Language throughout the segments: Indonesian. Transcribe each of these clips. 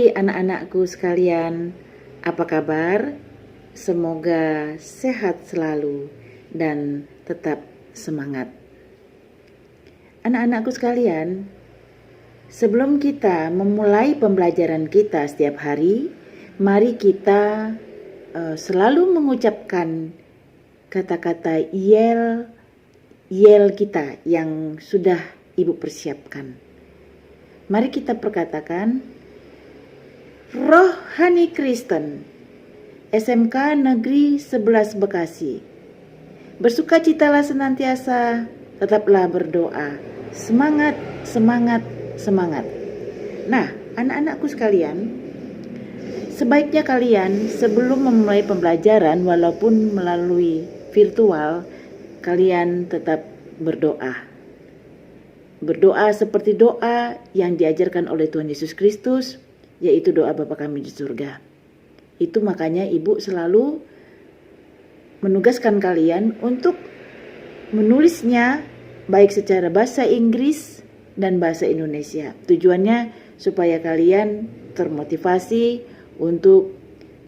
Hai anak-anakku sekalian, apa kabar? Semoga sehat selalu dan tetap semangat. Anak-anakku sekalian, sebelum kita memulai pembelajaran kita setiap hari, mari kita selalu mengucapkan kata-kata yel kita yang sudah Ibu persiapkan. Mari kita perkatakan, Rohani Kristen, SMK Negeri 11 Bekasi. Bersukacitalah senantiasa, tetaplah berdoa. Semangat, semangat, semangat. Nah, anak-anakku sekalian, sebaiknya kalian sebelum memulai pembelajaran walaupun melalui virtual, kalian tetap berdoa. Berdoa seperti doa yang diajarkan oleh Tuhan Yesus Kristus, yaitu doa Bapa kami di surga. Itu makanya Ibu selalu menugaskan kalian untuk menulisnya baik secara bahasa Inggris dan bahasa Indonesia. Tujuannya supaya kalian termotivasi untuk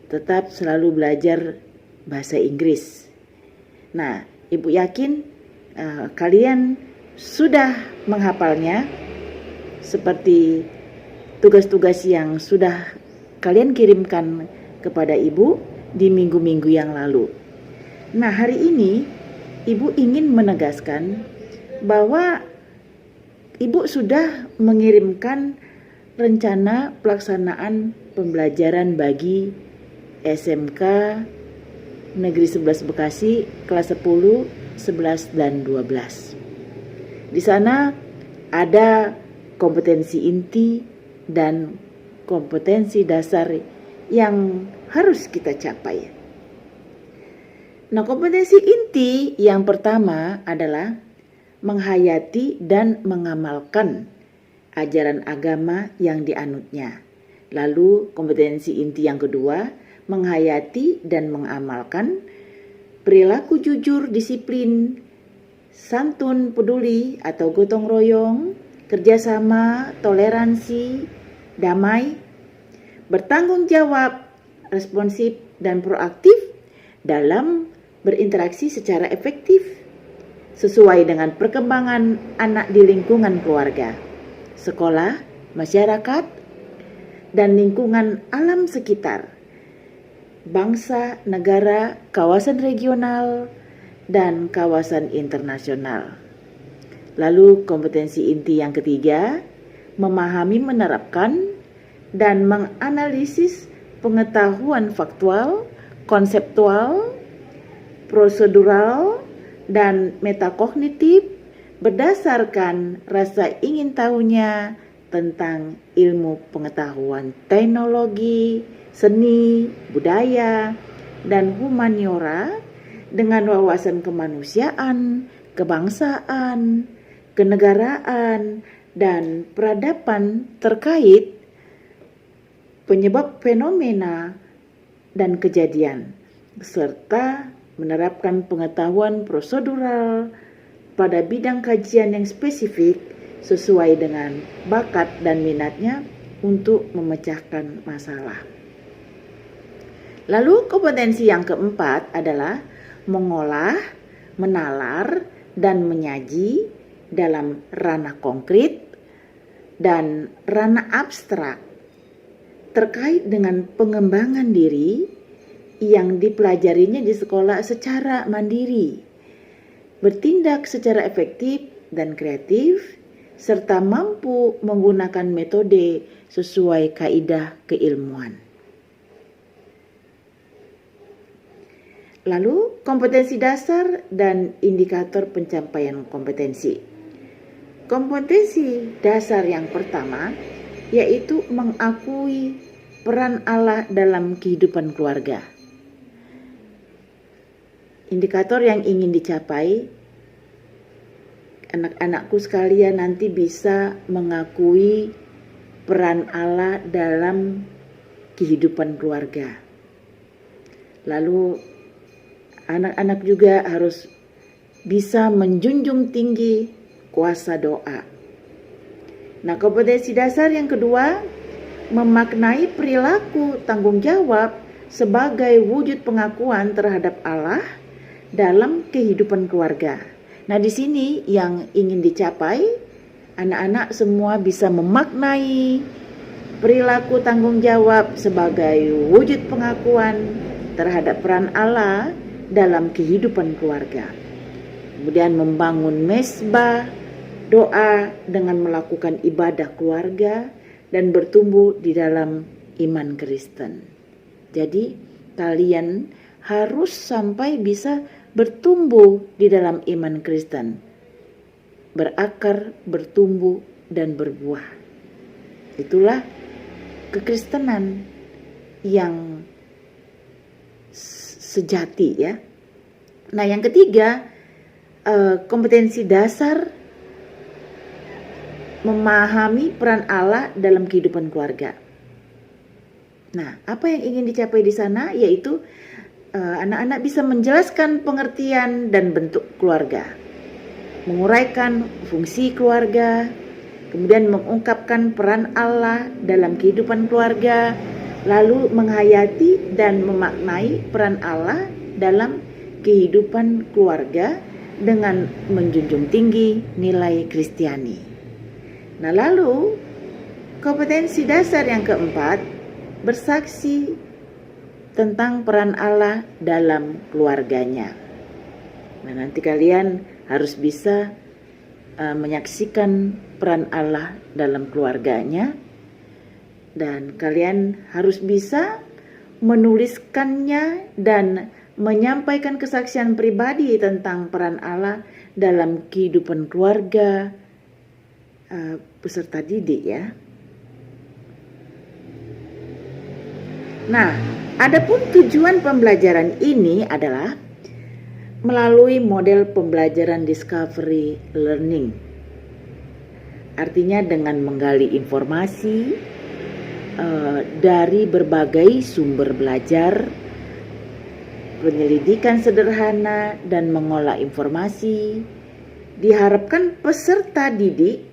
tetap selalu belajar bahasa Inggris. Nah, Ibu yakin kalian sudah menghafalnya seperti tugas-tugas yang sudah kalian kirimkan kepada Ibu di minggu-minggu yang lalu. Nah, hari ini Ibu ingin menegaskan bahwa Ibu sudah mengirimkan rencana pelaksanaan pembelajaran bagi SMK Negeri 11 Bekasi kelas 10, 11, dan 12. Di sana ada kompetensi inti dan kompetensi dasar yang harus kita capai. Nah, kompetensi inti yang pertama adalah menghayati dan mengamalkan ajaran agama yang dianutnya. Lalu kompetensi inti yang kedua, menghayati dan mengamalkan perilaku jujur, disiplin, santun, peduli atau gotong royong, kerjasama, toleransi, damai, bertanggung jawab, responsif, dan proaktif dalam berinteraksi secara efektif sesuai dengan perkembangan anak di lingkungan keluarga, sekolah, masyarakat, dan lingkungan alam sekitar, bangsa, negara, kawasan regional, dan kawasan internasional. Lalu kompetensi inti yang ketiga, memahami, menerapkan, dan menganalisis pengetahuan faktual, konseptual, prosedural, dan metakognitif berdasarkan rasa ingin tahunya tentang ilmu pengetahuan teknologi, seni, budaya, dan humaniora dengan wawasan kemanusiaan, kebangsaan, kenegaraan, dan peradaban terkait penyebab fenomena dan kejadian, serta menerapkan pengetahuan prosedural pada bidang kajian yang spesifik sesuai dengan bakat dan minatnya untuk memecahkan masalah. Lalu kompetensi yang keempat adalah mengolah, menalar, dan menyaji dalam ranah konkret dan ranah abstrak terkait dengan pengembangan diri yang dipelajarinya di sekolah secara mandiri, bertindak secara efektif dan kreatif, serta mampu menggunakan metode sesuai kaidah keilmuan. Lalu, kompetensi dasar dan indikator pencapaian kompetensi. Kompetensi dasar yang pertama yaitu mengakui peran Allah dalam kehidupan keluarga. Indikator yang ingin dicapai, anak-anakku sekalian nanti bisa mengakui peran Allah dalam kehidupan keluarga. Lalu anak-anak juga harus bisa menjunjung tinggi kuasa doa. Nah, kompetensi dasar yang kedua memaknai perilaku tanggung jawab sebagai wujud pengakuan terhadap Allah dalam kehidupan keluarga. Nah, di sini yang ingin dicapai, anak-anak semua bisa memaknai perilaku tanggung jawab sebagai wujud pengakuan terhadap peran Allah dalam kehidupan keluarga. Kemudian membangun mesbah doa dengan melakukan ibadah keluarga dan bertumbuh di dalam iman Kristen. Jadi kalian harus sampai bisa bertumbuh di dalam iman Kristen, berakar, bertumbuh, dan berbuah. Itulah kekristenan yang sejati, ya. Nah, yang ketiga, kompetensi dasar memahami peran Allah dalam kehidupan keluarga. Nah, apa yang ingin dicapai di sana yaitu anak-anak bisa menjelaskan pengertian dan bentuk keluarga, menguraikan fungsi keluarga, kemudian mengungkapkan peran Allah dalam kehidupan keluarga, lalu menghayati dan memaknai peran Allah dalam kehidupan keluarga dengan menjunjung tinggi nilai Kristiani. Nah, lalu kompetensi dasar yang keempat, bersaksi tentang peran Allah dalam keluarganya. Nah, nanti kalian harus bisa menyaksikan peran Allah dalam keluarganya, dan kalian harus bisa menuliskannya dan menyampaikan kesaksian pribadi tentang peran Allah dalam kehidupan keluarga peserta didik, ya. Nah, adapun tujuan pembelajaran ini adalah melalui model pembelajaran discovery learning. Artinya dengan menggali informasi dari berbagai sumber belajar, penyelidikan sederhana, dan mengolah informasi, diharapkan peserta didik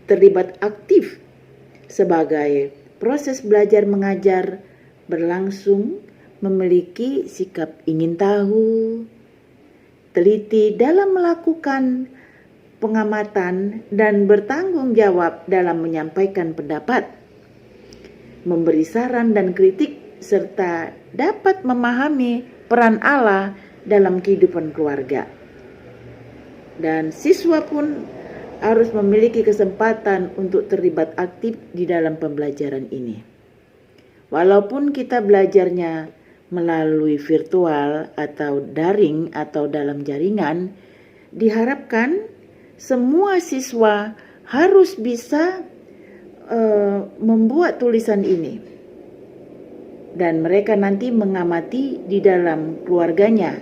terlibat aktif sebagai proses belajar mengajar berlangsung, memiliki sikap ingin tahu, teliti dalam melakukan pengamatan, dan bertanggung jawab dalam menyampaikan pendapat, memberi saran dan kritik, serta dapat memahami peran Allah dalam kehidupan keluarga. Dan siswa pun harus memiliki kesempatan untuk terlibat aktif di dalam pembelajaran ini. Walaupun kita belajarnya melalui virtual atau daring atau dalam jaringan, diharapkan semua siswa harus bisa membuat tulisan ini, dan mereka nanti mengamati di dalam keluarganya,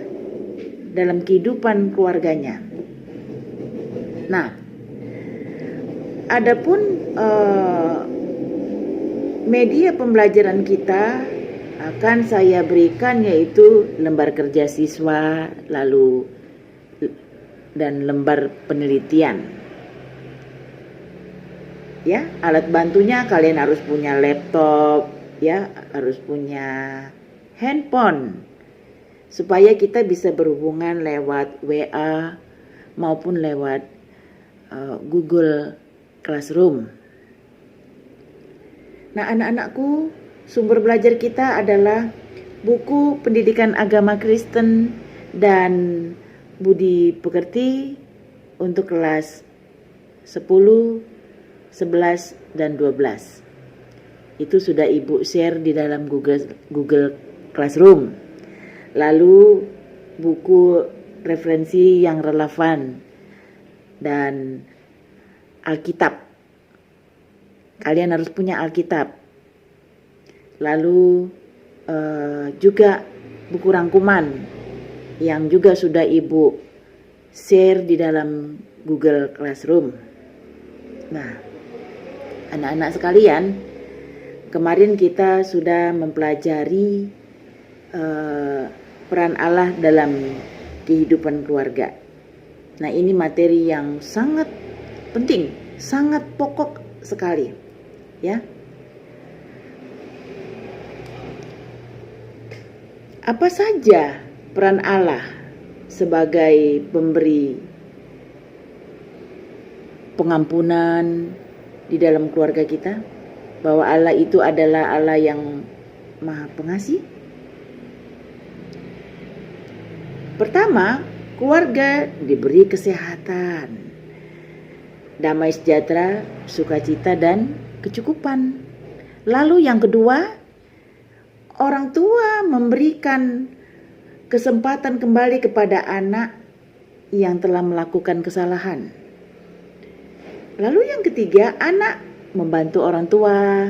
dalam kehidupan keluarganya. Nah, adapun media pembelajaran kita akan saya berikan yaitu lembar kerja siswa, lalu dan lembar penelitian. Ya, alat bantunya kalian harus punya laptop, ya, harus punya handphone supaya kita bisa berhubungan lewat WA maupun lewat Google Classroom. Nah, anak-anakku, sumber belajar kita adalah buku pendidikan agama Kristen dan budi pekerti untuk kelas 10, 11, dan 12. Itu sudah Ibu share di dalam Google Classroom. Lalu buku referensi yang relevan dan Alkitab. Kalian harus punya Alkitab. Lalu juga buku rangkuman yang juga sudah Ibu share di dalam Google Classroom. Nah, anak-anak sekalian, kemarin kita sudah mempelajari peran Allah dalam kehidupan keluarga. Nah, ini materi yang sangat penting, sangat pokok sekali, ya. Apa saja peran Allah sebagai pemberi pengampunan di dalam keluarga kita? Bahwa Allah itu adalah Allah yang Maha Pengasih. Pertama, keluarga diberi kesehatan, damai sejahtera, sukacita, dan kecukupan. Lalu yang kedua, orang tua memberikan kesempatan kembali kepada anak yang telah melakukan kesalahan. Lalu yang ketiga, anak membantu orang tua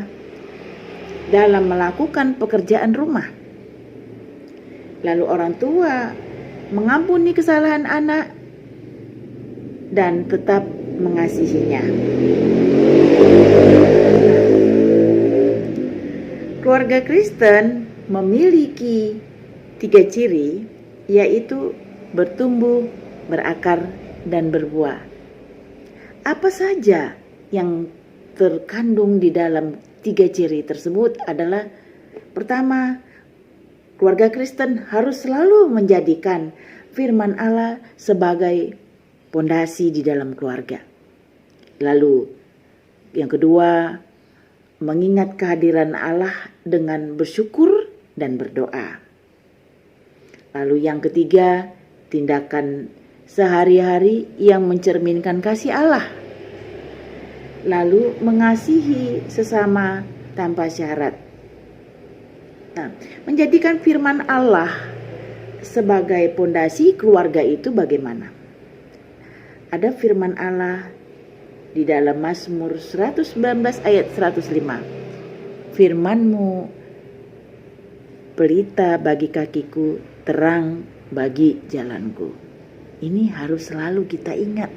dalam melakukan pekerjaan rumah. Lalu orang tua mengampuni kesalahan anak dan tetap mengasihinya. Keluarga Kristen memiliki 3 ciri, yaitu bertumbuh, berakar, dan berbuah. Apa saja yang terkandung di dalam 3 ciri tersebut adalah: pertama, keluarga Kristen harus selalu menjadikan firman Allah sebagai pondasi di dalam keluarga. Lalu yang kedua, mengingat kehadiran Allah dengan bersyukur dan berdoa. Lalu yang ketiga, tindakan sehari-hari yang mencerminkan kasih Allah. Lalu mengasihi sesama tanpa syarat. Nah, menjadikan firman Allah sebagai pondasi keluarga itu bagaimana? Ada firman Allah di dalam Mazmur 119 ayat 105. Firman-Mu pelita bagi kakiku, terang bagi jalanku. Ini harus selalu kita ingat.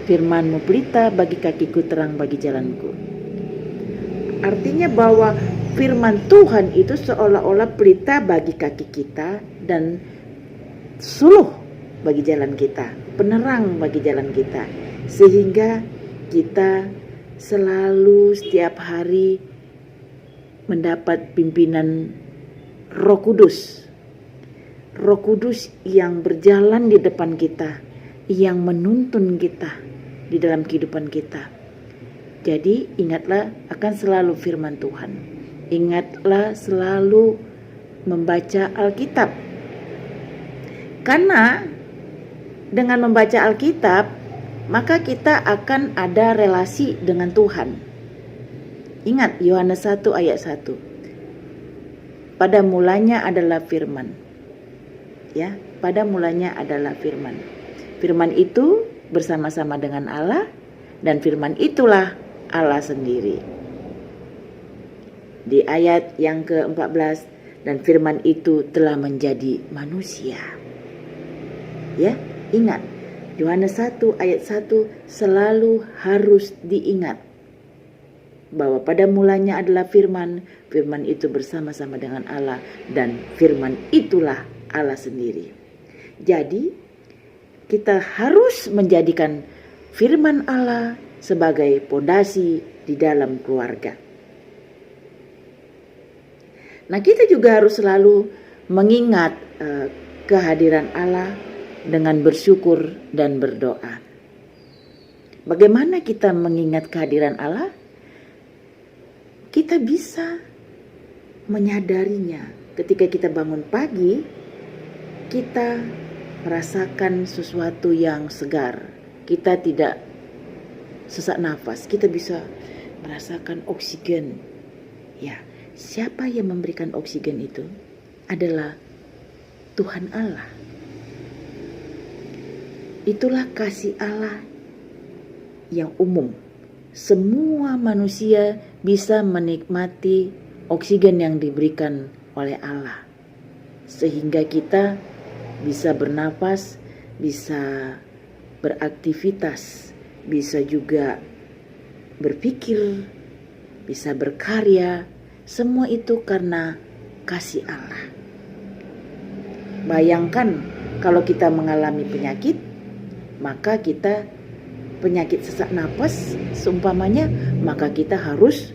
Firman-Mu pelita bagi kakiku, terang bagi jalanku. Artinya bahwa firman Tuhan itu seolah-olah pelita bagi kaki kita dan suluh bagi jalan kita, penerang bagi jalan kita. Sehingga kita selalu setiap hari mendapat pimpinan Roh Kudus. Roh Kudus yang berjalan di depan kita, yang menuntun kita di dalam kehidupan kita. Jadi ingatlah akan selalu firman Tuhan. Ingatlah selalu membaca Alkitab. Karena dengan membaca Alkitab, maka kita akan ada relasi dengan Tuhan. Ingat Yohanes 1 ayat 1. Pada mulanya adalah firman. Ya, pada mulanya adalah firman. Firman itu bersama-sama dengan Allah, dan firman itulah Allah sendiri. Di ayat yang ke-14, dan firman itu telah menjadi manusia. Ya, ingat Yohanes 1 ayat 1 selalu harus diingat bahwa pada mulanya adalah firman, firman itu bersama-sama dengan Allah, dan firman itulah Allah sendiri. Jadi kita harus menjadikan firman Allah sebagai pondasi di dalam keluarga. Nah, kita juga harus selalu mengingat kehadiran Allah dengan bersyukur dan berdoa. Bagaimana kita mengingat kehadiran Allah? Kita bisa menyadarinya ketika kita bangun pagi, kita merasakan sesuatu yang segar. Kita tidak sesak nafas, kita bisa merasakan oksigen. Ya, siapa yang memberikan oksigen itu? Adalah Tuhan Allah. Itulah kasih Allah yang umum. Semua manusia bisa menikmati oksigen yang diberikan oleh Allah. Sehingga kita bisa bernapas, bisa beraktivitas, bisa juga berpikir, bisa berkarya. Semua itu karena kasih Allah. Bayangkan kalau kita mengalami penyakit, maka kita penyakit sesak napas seumpamanya, maka kita harus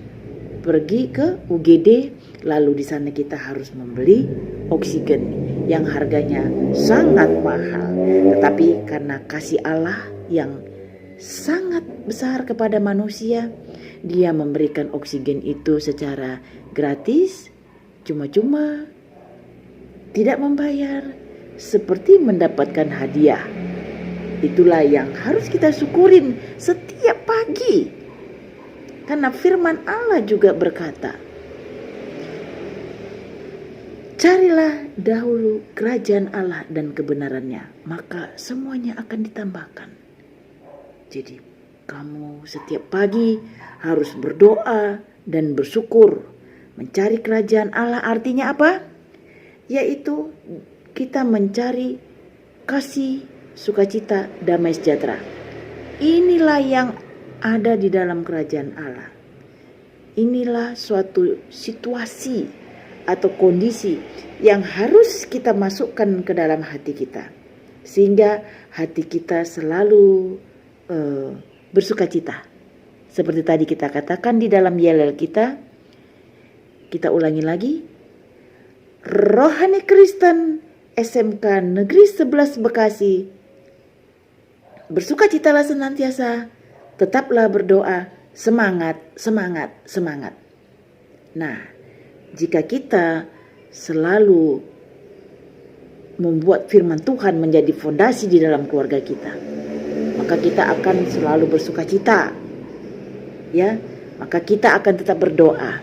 pergi ke UGD Lalu di sana kita harus membeli oksigen yang harganya sangat mahal. Tetapi karena kasih Allah yang sangat besar kepada manusia, Dia memberikan oksigen itu secara gratis, cuma-cuma, tidak membayar, seperti mendapatkan hadiah. Itulah yang harus kita syukurin setiap pagi. Karena firman Allah juga berkata, carilah dahulu kerajaan Allah dan kebenarannya, maka semuanya akan ditambahkan. Jadi kamu setiap pagi harus berdoa dan bersyukur. Mencari kerajaan Allah artinya apa? Yaitu kita mencari kasih, sukacita, damai sejahtera. Inilah yang ada di dalam kerajaan Allah. Inilah suatu situasi atau kondisi yang harus kita masukkan ke dalam hati kita, sehingga hati kita selalu bersukacita. Seperti tadi kita katakan di dalam yel kita ulangi lagi. Rohani Kristen SMK Negeri 11 Bekasi, bersukacitalah senantiasa, tetaplah berdoa, semangat, semangat, semangat. Nah, jika kita selalu membuat firman Tuhan menjadi fondasi di dalam keluarga kita, maka kita akan selalu bersukacita. Ya, maka kita akan tetap berdoa.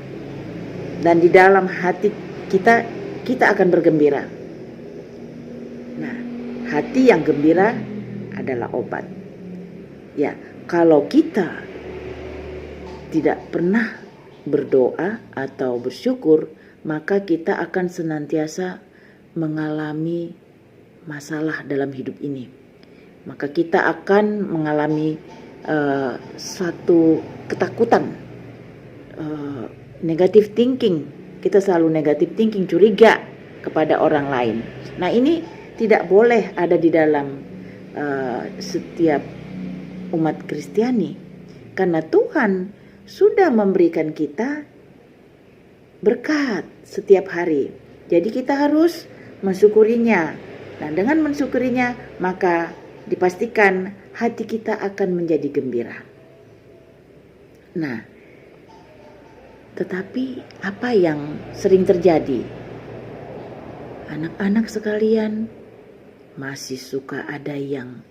Dan di dalam hati kita akan bergembira. Nah, hati yang gembira adalah obat. Ya, kalau kita tidak pernah berdoa atau bersyukur, maka kita akan senantiasa mengalami masalah dalam hidup ini. Maka kita akan mengalami suatu ketakutan, negative thinking. Kita selalu negative thinking, curiga kepada orang lain. Nah, ini tidak boleh ada di dalam setiap umat Kristiani, karena Tuhan sudah memberikan kita berkat setiap hari. Jadi kita harus mensyukurinya. Nah, dengan mensyukurinya, maka dipastikan hati kita akan menjadi gembira. Nah, tetapi apa yang sering terjadi? Anak-anak sekalian, masih suka ada yang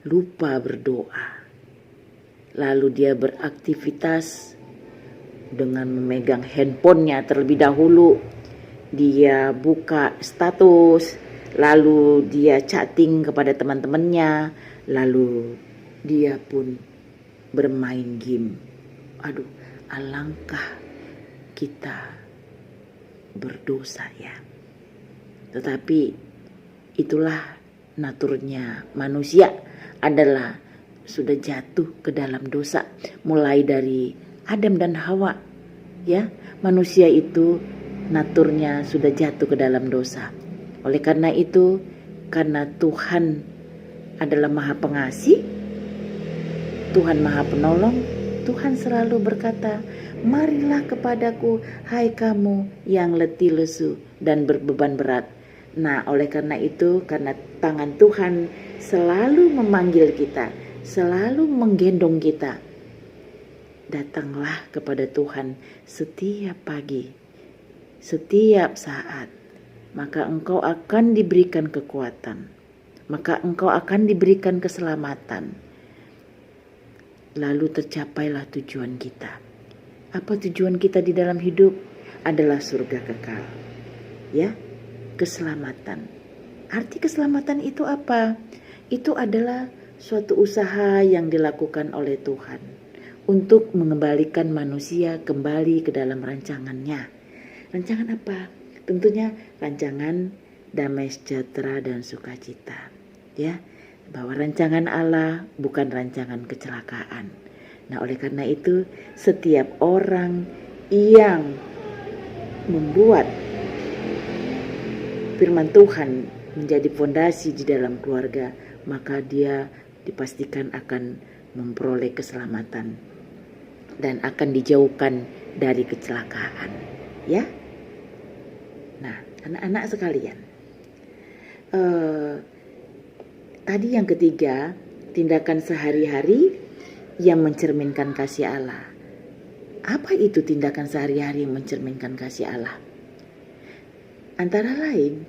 lupa berdoa. Lalu dia beraktivitas dengan memegang handphonenya terlebih dahulu. Dia buka status, lalu dia chatting kepada teman-temannya, lalu dia pun bermain game. Aduh, alangkah kita berdosa ya. Tetapi itulah naturnya manusia, adalah sudah jatuh ke dalam dosa mulai dari Adam dan Hawa. Ya, manusia itu naturnya sudah jatuh ke dalam dosa. Oleh karena itu, karena Tuhan adalah Maha Pengasih, Tuhan Maha Penolong, Tuhan selalu berkata, marilah kepadaku, hai kamu yang letih lesu dan berbeban berat. Nah, oleh karena itu, karena tangan Tuhan selalu memanggil kita, selalu menggendong kita, datanglah kepada Tuhan setiap pagi, setiap saat, maka engkau akan diberikan kekuatan, maka engkau akan diberikan keselamatan. Lalu tercapailah tujuan kita. Apa tujuan kita di dalam hidup? Adalah surga kekal. Ya, keselamatan. Arti keselamatan itu apa? Itu adalah suatu usaha yang dilakukan oleh Tuhan untuk mengembalikan manusia kembali ke dalam rancangannya. Rancangan apa? Tentunya rancangan damai sejahtera dan sukacita. Ya, bahwa rancangan Allah bukan rancangan kecelakaan. Nah, oleh karena itu, setiap orang yang membuat firman Tuhan menjadi fondasi di dalam keluarga, maka dia dipastikan akan memperoleh keselamatan dan akan dijauhkan dari kecelakaan. Ya, Nah, anak-anak sekalian, tadi yang ketiga, tindakan sehari-hari yang mencerminkan kasih Allah. Apa itu tindakan sehari-hari yang mencerminkan kasih Allah? Antara lain,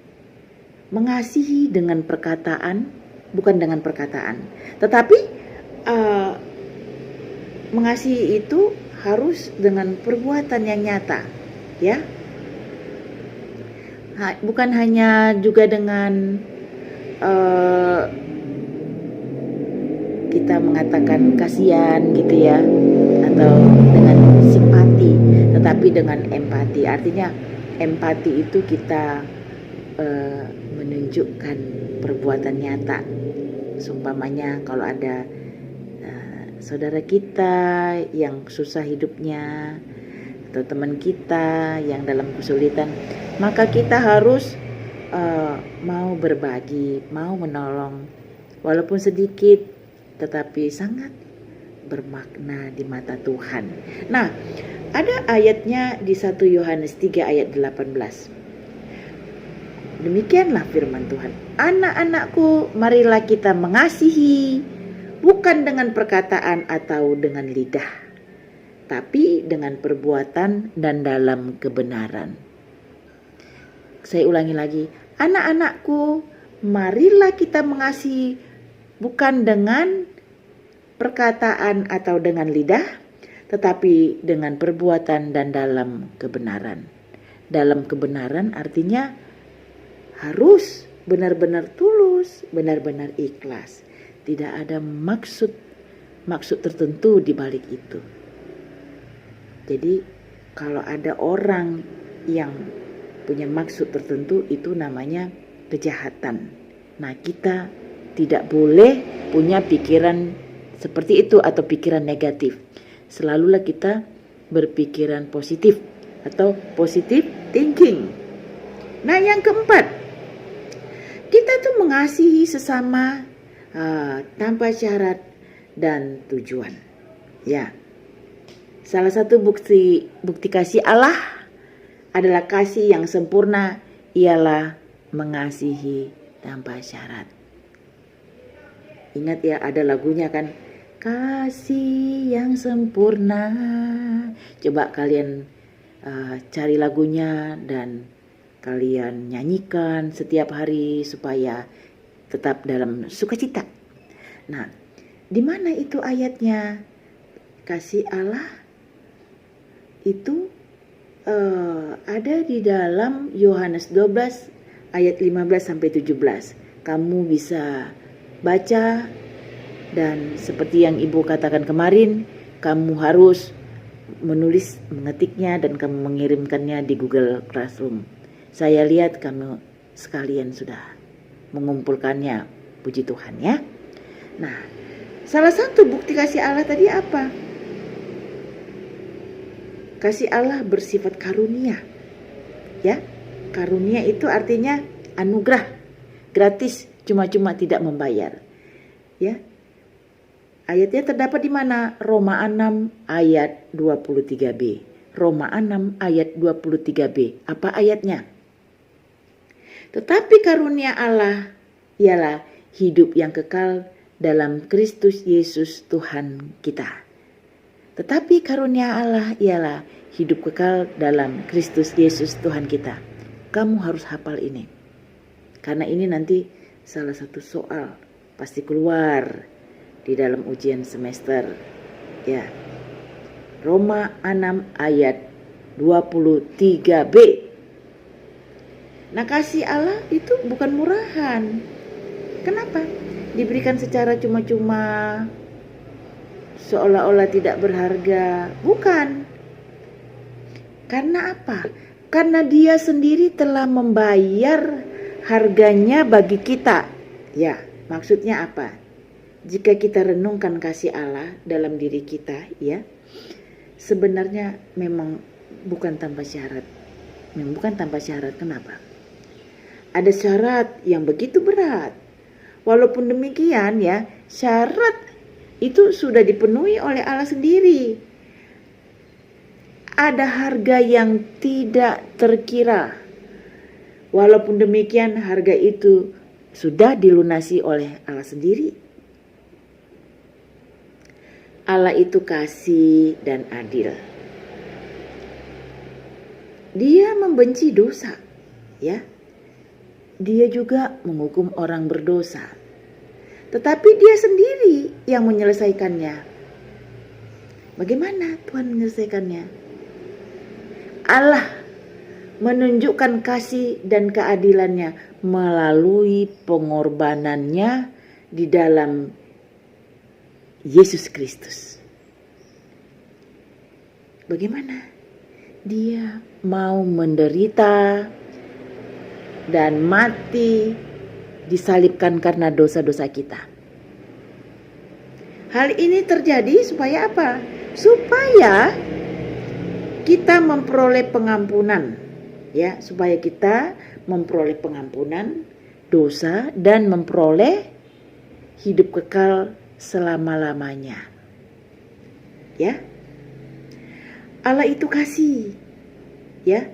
mengasihi dengan perkataan, bukan dengan perkataan, tetapi mengasihi itu harus dengan perbuatan yang nyata, ya. Bukan hanya juga dengan kita mengatakan kasihan gitu ya, atau dengan simpati, tetapi dengan empati. Artinya empati itu kita menunjukkan perbuatan nyata. Seumpamanya kalau ada saudara kita yang susah hidupnya, atau teman kita yang dalam kesulitan, maka kita harus mau berbagi, mau menolong, walaupun sedikit, tetapi sangat bermakna di mata Tuhan. Nah, ada ayatnya di 1 Yohanes 3 ayat 18. Demikianlah firman Tuhan. Anak-anakku, marilah kita mengasihi, bukan dengan perkataan atau dengan lidah, tapi dengan perbuatan dan dalam kebenaran. Saya ulangi lagi. Anak-anakku, marilah kita mengasihi, bukan dengan perkataan atau dengan lidah, tetapi dengan perbuatan dan dalam kebenaran. Dalam kebenaran artinya harus benar-benar tulus, benar-benar ikhlas. Tidak ada maksud tertentu di balik itu. Jadi kalau ada orang yang punya maksud tertentu, itu namanya kejahatan. Nah, kita tidak boleh punya pikiran seperti itu atau pikiran negatif. Selalulah kita berpikiran positif atau positive thinking. Nah, yang keempat, kita tuh mengasihi sesama tanpa syarat dan tujuan. Ya, salah satu bukti kasih Allah adalah kasih yang sempurna, ialah mengasihi tanpa syarat. Ingat ya, ada lagunya kan, kasih yang sempurna. Coba kalian cari lagunya dan kalian nyanyikan setiap hari supaya tetap dalam sukacita. Nah, di mana itu ayatnya? Kasih Allah itu ada di dalam Yohanes 12 ayat 15 sampai 17. Kamu bisa baca, dan seperti yang Ibu katakan kemarin, kamu harus menulis, mengetiknya, dan kamu mengirimkannya di Google Classroom. Saya lihat kamu sekalian sudah mengumpulkannya, puji Tuhan ya. Nah, salah satu bukti kasih Allah tadi apa? Kasih Allah bersifat karunia. Ya, karunia itu artinya anugerah, gratis, cuma-cuma, tidak membayar. Ya. Ayatnya terdapat di mana? Roma 6 ayat 23b. Roma 6 ayat 23b. Apa ayatnya? Tetapi karunia Allah ialah hidup yang kekal dalam Kristus Yesus Tuhan kita. Tetapi karunia Allah ialah hidup kekal dalam Kristus Yesus Tuhan kita. Kamu harus hafal ini. Karena ini nanti salah satu soal pasti keluar di dalam ujian semester. Ya. Roma 6 ayat 23b. Nah, kasih Allah itu bukan murahan. Kenapa? Diberikan secara cuma-cuma, seolah-olah tidak berharga. Bukan. Karena apa? Karena Dia sendiri telah membayar harganya bagi kita. Ya, maksudnya apa? Jika kita renungkan kasih Allah dalam diri kita, ya, sebenarnya memang bukan tanpa syarat. Memang bukan tanpa syarat. Kenapa? Ada syarat yang begitu berat. Walaupun demikian ya, syarat itu sudah dipenuhi oleh Allah sendiri. Ada harga yang tidak terkira. Walaupun demikian, harga itu sudah dilunasi oleh Allah sendiri. Allah itu kasih dan adil. Dia membenci dosa, ya. Dia juga menghukum orang berdosa. Tetapi dia sendiri yang menyelesaikannya. Bagaimana Tuhan menyelesaikannya? Allah menunjukkan kasih dan keadilannya melalui pengorbanannya di dalam Yesus Kristus. Bagaimana? Dia mau menderita dan mati, disalibkan karena dosa-dosa kita. Hal ini terjadi supaya apa? Supaya kita memperoleh pengampunan, ya, supaya kita memperoleh pengampunan dosa dan memperoleh hidup kekal selama-lamanya. Ya. Allah itu kasih. Ya.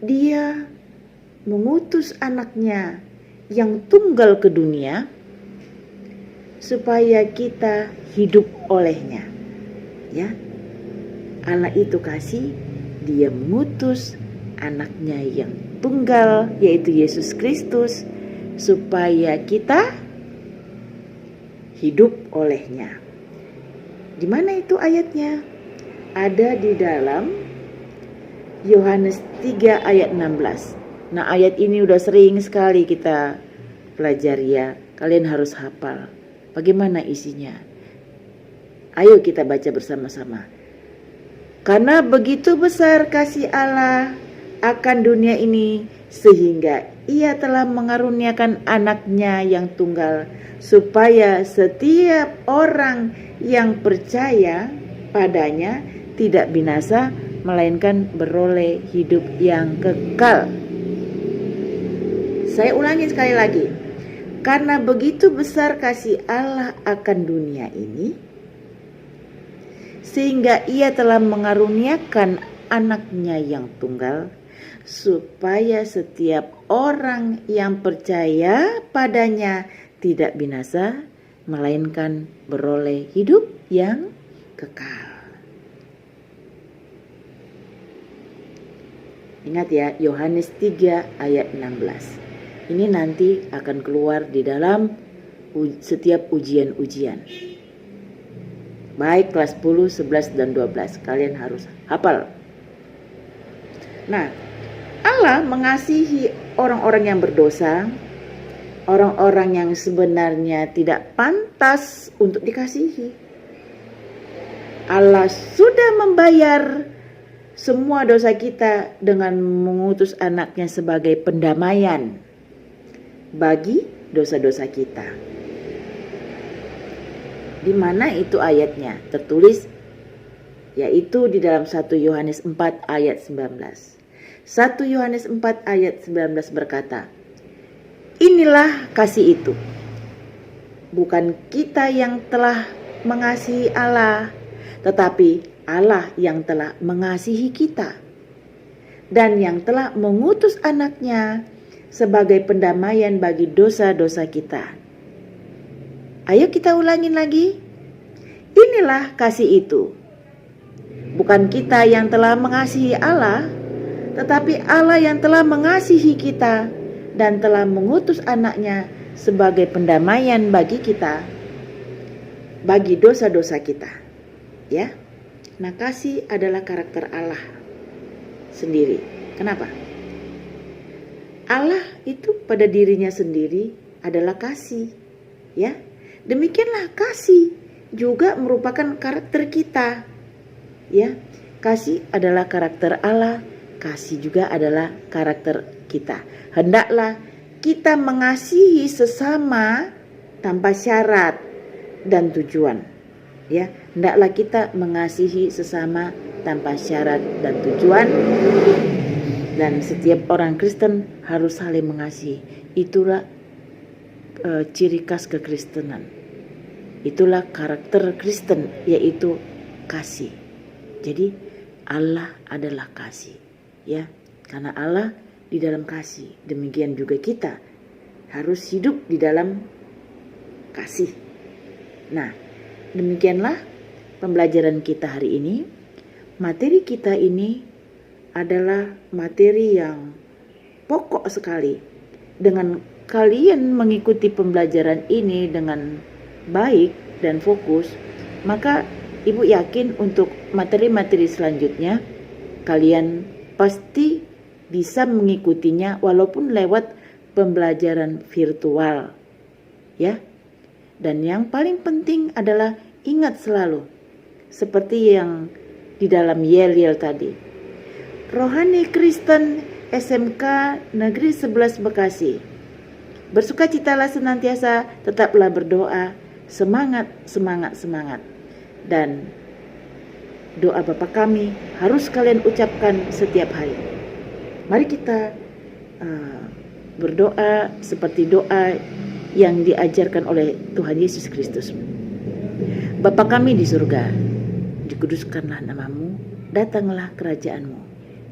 Dia mengutus anaknya yang tunggal ke dunia supaya kita hidup olehnya. Ya. Allah itu kasih, dia mengutus anaknya yang tunggal yaitu Yesus Kristus supaya kita hidup olehnya. Di mana itu ayatnya? Ada di dalam Yohanes 3 ayat 16. Nah, ayat ini udah sering sekali kita pelajari ya. Kalian harus hafal. Bagaimana isinya? Ayo kita baca bersama-sama. Karena begitu besar kasih Allah akan dunia ini sehingga Ia telah mengaruniakan anaknya yang tunggal supaya setiap orang yang percaya padanya tidak binasa melainkan beroleh hidup yang kekal. Saya ulangi sekali lagi. Karena begitu besar kasih Allah akan dunia ini sehingga Ia telah mengaruniakan anaknya yang tunggal supaya setiap orang yang percaya padanya tidak binasa melainkan beroleh hidup yang kekal. Ingat ya, Yohanes 3 ayat 16. Ini nanti akan keluar di dalam setiap ujian-ujian. Baik kelas 10, 11, dan 12. Kalian harus hafal. Nah, Allah mengasihi orang-orang yang berdosa, orang-orang yang sebenarnya tidak pantas untuk dikasihi. Allah sudah membayar semua dosa kita dengan mengutus anaknya sebagai pendamaian bagi dosa-dosa kita. Di mana itu ayatnya? Tertulis yaitu di dalam 1 Yohanes 4 ayat 19. 1 Yohanes 4 ayat 19 berkata, inilah kasih itu. Bukan kita yang telah mengasihi Allah, tetapi Allah yang telah mengasihi kita dan yang telah mengutus anaknya sebagai pendamaian bagi dosa-dosa kita. Ayo kita ulangin lagi. Inilah kasih itu. Bukan kita yang telah mengasihi Allah, tetapi Allah yang telah mengasihi kita dan telah mengutus anaknya sebagai pendamaian bagi kita, bagi dosa-dosa kita. Ya. Nah, kasih adalah karakter Allah sendiri. Kenapa? Allah itu pada dirinya sendiri adalah kasih. Ya. Demikianlah kasih juga merupakan karakter kita. Ya. Kasih adalah karakter Allah. Kasih juga adalah karakter kita. Hendaklah kita mengasihi sesama tanpa syarat dan tujuan. Ya, hendaklah kita mengasihi sesama tanpa syarat dan tujuan. Dan setiap orang Kristen harus saling mengasihi. Itulah ciri khas kekristenan. Itulah karakter Kristen, yaitu kasih. Jadi Allah adalah kasih. Ya, karena Allah di dalam kasih. Demikian juga kita harus hidup di dalam kasih. Nah, demikianlah pembelajaran kita hari ini. Materi kita ini adalah materi yang pokok sekali. Dengan kalian mengikuti pembelajaran ini dengan baik dan fokus, maka Ibu yakin untuk materi-materi selanjutnya kalian pasti bisa mengikutinya walaupun lewat pembelajaran virtual, ya. Dan yang paling penting adalah ingat selalu seperti yang di dalam yel-yel tadi. Rohani Kristen SMK Negeri 11 Bekasi. Bersukacitalah senantiasa, tetaplah berdoa, semangat, semangat, semangat. Dan doa Bapa kami harus kalian ucapkan setiap hari. Mari kita berdoa seperti doa yang diajarkan oleh Tuhan Yesus Kristus. Bapa kami di surga, dikuduskanlah namamu, datanglah kerajaanmu,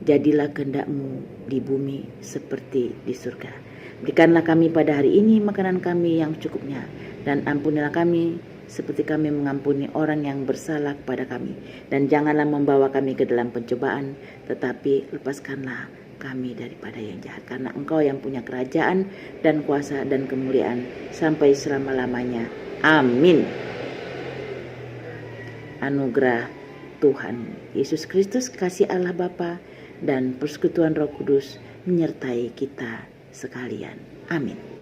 jadilah kehendak-mu di bumi seperti di surga. Berikanlah kami pada hari ini makanan kami yang cukupnya, dan ampunilah kami seperti kami mengampuni orang yang bersalah kepada kami. Dan janganlah membawa kami ke dalam pencobaan, tetapi lepaskanlah kami daripada yang jahat. Karena Engkau yang punya kerajaan dan kuasa dan kemuliaan sampai selama-lamanya. Amin. Anugerah Tuhan Yesus Kristus, kasih Allah Bapa, dan persekutuan Roh Kudus menyertai kita sekalian. Amin.